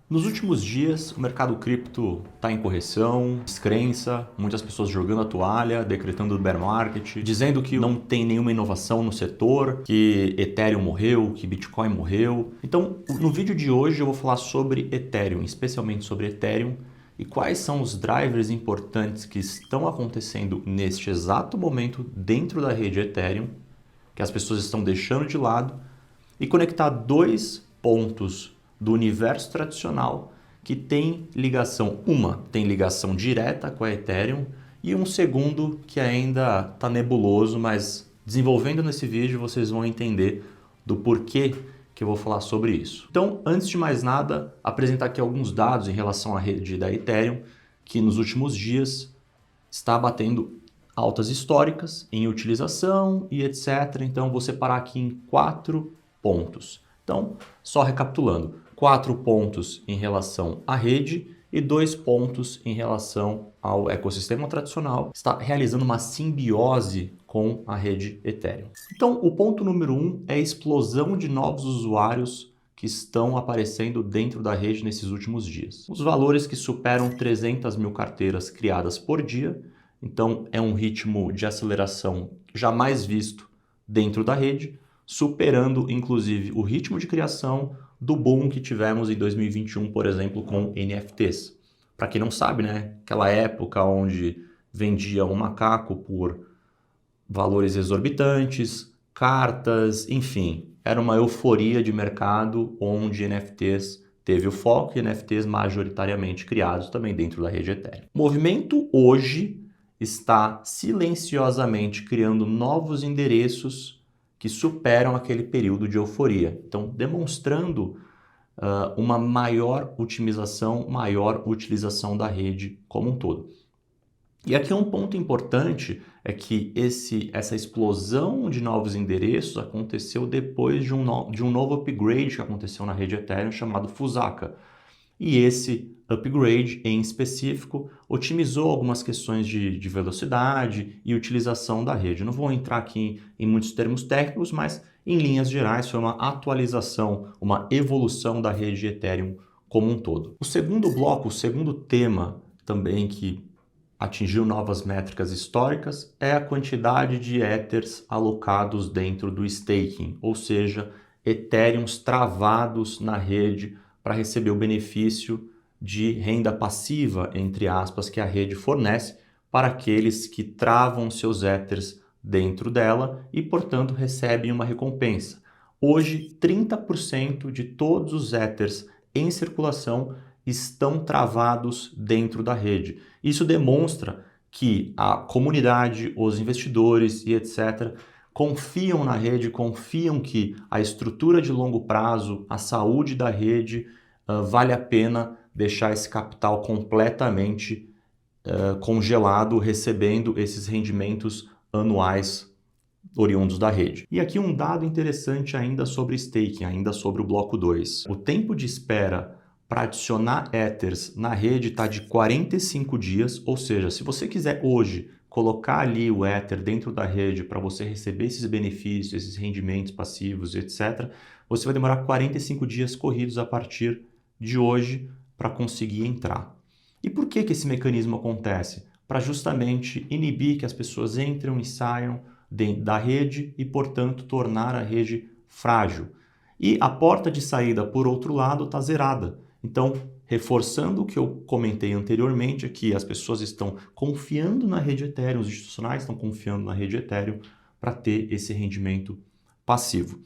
Nos últimos dias, o mercado cripto está em correção, descrença, muitas pessoas jogando a toalha, decretando bear market, dizendo que não tem nenhuma inovação no setor, que Ethereum morreu, que Bitcoin morreu. Então, no vídeo de hoje eu vou falar sobre Ethereum, especialmente sobre Ethereum, e quais são os drivers importantes que estão acontecendo neste exato momento dentro da rede Ethereum, que as pessoas estão deixando de lado, e conectar dois pontos do universo tradicional que tem ligação. Uma tem ligação direta com a Ethereum e um segundo que ainda está nebuloso, mas desenvolvendo nesse vídeo vocês vão entender do porquê que eu vou falar sobre isso. Então, antes de mais nada, apresentar aqui alguns dados em relação à rede da Ethereum, que nos últimos dias está batendo altas históricas em utilização e etc. Então, vou separar aqui em 4 pontos. Então, só recapitulando, 4 pontos em relação à rede e 2 pontos em relação ao ecossistema tradicional. Está realizando uma simbiose com a rede Ethereum. Então, o ponto número 1 é a explosão de novos usuários que estão aparecendo dentro da rede nesses últimos dias. Os valores que superam 300 mil carteiras criadas por dia, então é um ritmo de aceleração jamais visto dentro da rede, superando inclusive o ritmo de criação do boom que tivemos em 2021, por exemplo, com NFTs. Para quem não sabe, né, aquela época onde vendia um macaco por valores exorbitantes, cartas, enfim, era uma euforia de mercado onde NFTs teve o foco e NFTs majoritariamente criados também dentro da rede Ethereum. O movimento hoje está silenciosamente criando novos endereços que superam aquele período de euforia. Então, demonstrando uma maior otimização, maior utilização da rede como um todo. E aqui um ponto importante é que essa explosão de novos endereços aconteceu depois de um novo upgrade que aconteceu na rede Ethereum chamado Fusaka. E esse upgrade, em específico, otimizou algumas questões de velocidade e utilização da rede. Não vou entrar aqui em muitos termos técnicos, mas em linhas gerais foi uma atualização, uma evolução da rede Ethereum como um todo. O segundo bloco, o segundo tema também que atingiu novas métricas históricas é a quantidade de Ethers alocados dentro do staking, ou seja, Ethereums travados na rede para receber o benefício de renda passiva, entre aspas, que a rede fornece para aqueles que travam seus Ethers dentro dela e, portanto, recebem uma recompensa. Hoje, 30% de todos os Ethers em circulação estão travados dentro da rede. Isso demonstra que a comunidade, os investidores e etc. confiam na rede, confiam que a estrutura de longo prazo, a saúde da rede, vale a pena deixar esse capital completamente congelado, recebendo esses rendimentos anuais oriundos da rede. E aqui um dado interessante ainda sobre staking, ainda sobre o bloco 2. O tempo de espera para adicionar Ethers na rede está de 45 dias, ou seja, se você quiser hoje colocar ali o Ether dentro da rede para você receber esses benefícios, esses rendimentos passivos, etc., você vai demorar 45 dias corridos a partir de hoje para conseguir entrar. E por que esse mecanismo acontece? Para justamente inibir que as pessoas entrem e saiam da rede e, portanto, tornar a rede frágil. E a porta de saída, por outro lado, está zerada. Então, reforçando o que eu comentei anteriormente aqui, as pessoas estão confiando na rede Ethereum, os institucionais estão confiando na rede Ethereum para ter esse rendimento passivo.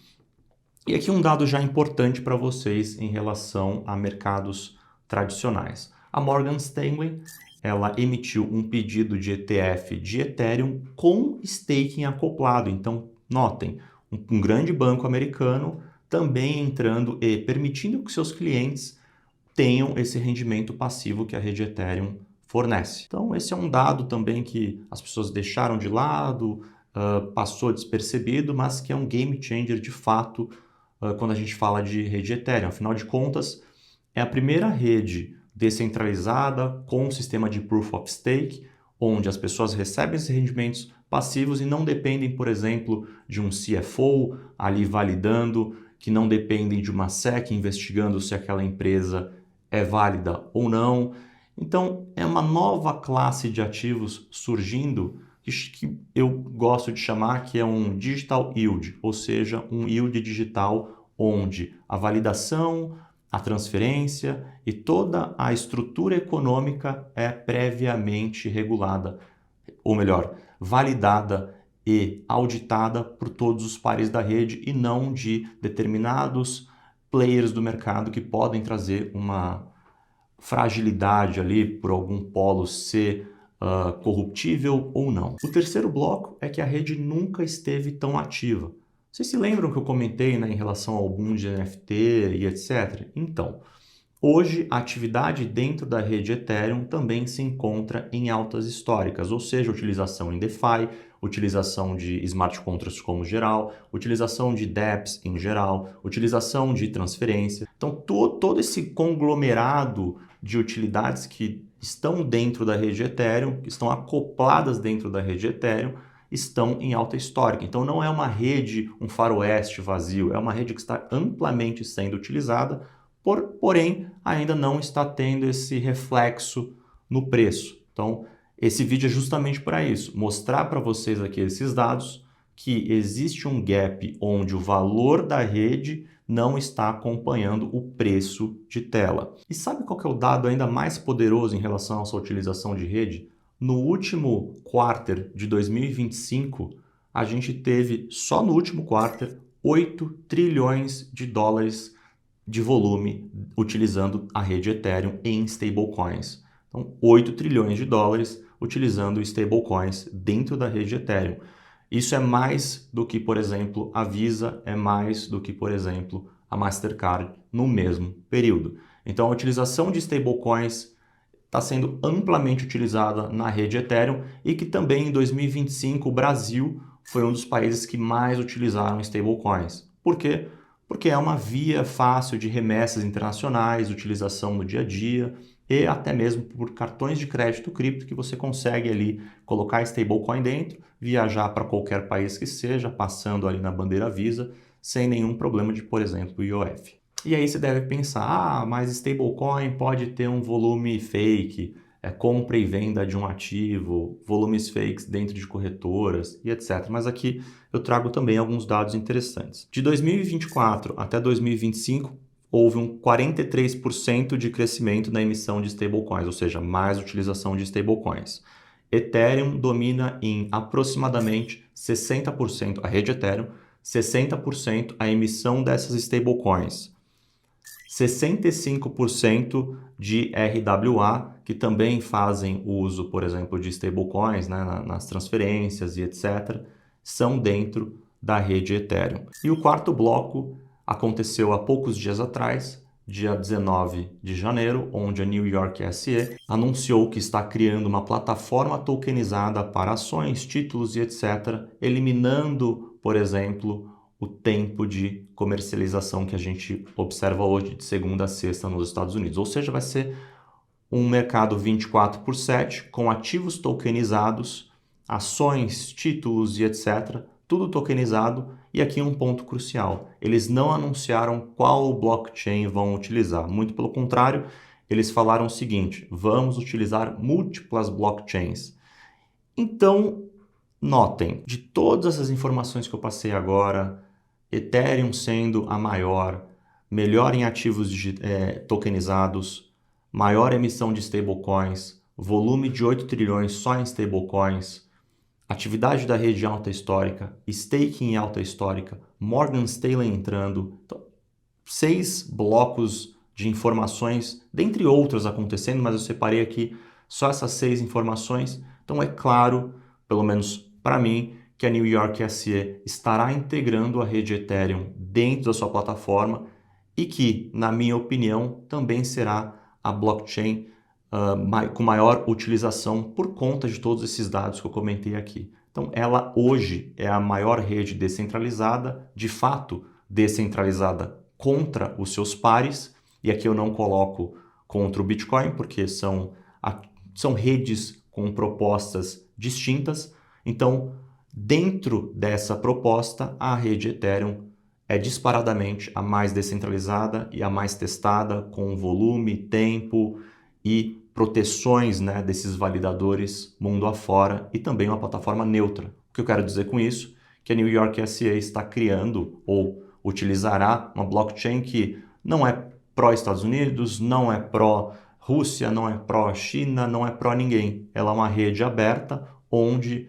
E aqui um dado já importante para vocês em relação a mercados tradicionais. A Morgan Stanley, ela emitiu um pedido de ETF de Ethereum com staking acoplado. Então, notem, um grande banco americano também entrando e permitindo que seus clientes tenham esse rendimento passivo que a rede Ethereum fornece. Então, esse é um dado também que as pessoas deixaram de lado, passou despercebido, mas que é um game changer de fato quando a gente fala de rede Ethereum. Afinal de contas, é a primeira rede descentralizada com um sistema de Proof of Stake, onde as pessoas recebem esses rendimentos passivos e não dependem, por exemplo, de um CFO ali validando, que não dependem de uma SEC investigando se aquela empresa é válida ou não. Então, é uma nova classe de ativos surgindo que eu gosto de chamar que é um digital yield, ou seja, um yield digital onde a validação, a transferência e toda a estrutura econômica é previamente regulada, ou melhor, validada e auditada por todos os pares da rede e não de determinados players do mercado que podem trazer uma fragilidade ali por algum polo ser corruptível ou não. O terceiro bloco é que a rede nunca esteve tão ativa. Vocês se lembram que eu comentei, né, em relação ao boom de NFT e etc? Então, hoje a atividade dentro da rede Ethereum também se encontra em altas históricas, ou seja, utilização em DeFi, utilização de smart contracts como geral, utilização de dApps em geral, utilização de transferência. Então, todo esse conglomerado de utilidades que estão dentro da rede Ethereum, que estão acopladas dentro da rede Ethereum, estão em alta histórica. Então, não é uma rede, um faroeste vazio, é uma rede que está amplamente sendo utilizada, porém, ainda não está tendo esse reflexo no preço. Então, esse vídeo é justamente para isso, mostrar para vocês aqui esses dados, que existe um gap onde o valor da rede não está acompanhando o preço de tela. E sabe qual que é o dado ainda mais poderoso em relação a essa utilização de rede? No último quarter de 2025, a gente teve, só no último quarter, 8 trilhões de dólares de volume utilizando a rede Ethereum em stablecoins. Então, 8 trilhões de dólares utilizando stablecoins dentro da rede Ethereum. Isso é mais do que, por exemplo, a Visa, é mais do que, por exemplo, a Mastercard no mesmo período. Então, a utilização de stablecoins está sendo amplamente utilizada na rede Ethereum e que também em 2025 o Brasil foi um dos países que mais utilizaram stablecoins. Por quê? Porque é uma via fácil de remessas internacionais, utilização no dia a dia e até mesmo por cartões de crédito cripto que você consegue ali colocar stablecoin dentro, viajar para qualquer país que seja, passando ali na bandeira Visa, sem nenhum problema de, por exemplo, IOF. E aí você deve pensar, mas stablecoin pode ter um volume fake, compra e venda de um ativo, volumes fakes dentro de corretoras e etc. Mas aqui eu trago também alguns dados interessantes. De 2024 até 2025, houve um 43% de crescimento na emissão de stablecoins, ou seja, mais utilização de stablecoins. Ethereum domina em aproximadamente 60%, a rede Ethereum, 60% a emissão dessas stablecoins. 65% de RWA, que também fazem uso, por exemplo, de stablecoins, né, nas transferências e etc., são dentro da rede Ethereum. E o quarto bloco aconteceu há poucos dias atrás, dia 19 de janeiro, onde a New York SE anunciou que está criando uma plataforma tokenizada para ações, títulos e etc., eliminando, por exemplo, o tempo de comercialização que a gente observa hoje de segunda a sexta nos Estados Unidos. Ou seja, vai ser um mercado 24/7 com ativos tokenizados, ações, títulos e etc., tudo tokenizado. E aqui um ponto crucial, eles não anunciaram qual blockchain vão utilizar, muito pelo contrário, eles falaram o seguinte, vamos utilizar múltiplas blockchains. Então, notem, de todas essas informações que eu passei agora, Ethereum sendo a maior, melhor em ativos tokenizados, maior emissão de stablecoins, volume de 8 trilhões só em stablecoins, atividade da rede alta histórica, staking em alta histórica, Morgan Stanley entrando. Então, 6 blocos de informações, dentre outras acontecendo, mas eu separei aqui só essas 6 informações. Então é claro, pelo menos para mim, que a New York SE estará integrando a rede Ethereum dentro da sua plataforma e que, na minha opinião, também será a blockchain com maior utilização por conta de todos esses dados que eu comentei aqui. Então, ela hoje é a maior rede descentralizada, de fato descentralizada contra os seus pares, e aqui eu não coloco contra o Bitcoin, porque são redes com propostas distintas. Então, dentro dessa proposta, a rede Ethereum é disparadamente a mais descentralizada e a mais testada, com volume, tempo e proteções, né, desses validadores mundo afora, e também uma plataforma neutra. O que eu quero dizer com isso? Que a New York SA está criando ou utilizará uma blockchain que não é pró-Estados Unidos, não é pró-Rússia, não é pró-China, não é pró-ninguém. Ela é uma rede aberta onde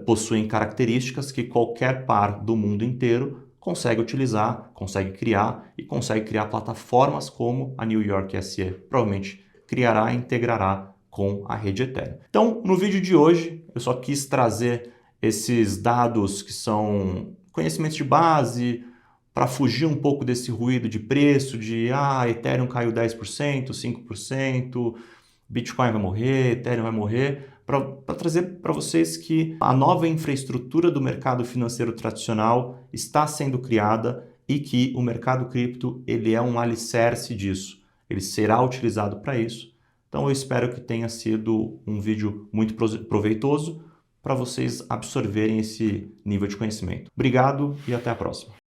possuem características que qualquer par do mundo inteiro consegue utilizar, consegue criar e consegue criar plataformas como a New York SA provavelmente criará e integrará com a rede Ethereum. Então, no vídeo de hoje, eu só quis trazer esses dados que são conhecimentos de base, para fugir um pouco desse ruído de preço, de Ethereum caiu 10%, 5%, Bitcoin vai morrer, Ethereum vai morrer, para trazer para vocês que a nova infraestrutura do mercado financeiro tradicional está sendo criada e que o mercado cripto ele é um alicerce disso. Ele será utilizado para isso. Então eu espero que tenha sido um vídeo muito proveitoso para vocês absorverem esse nível de conhecimento. Obrigado e até a próxima.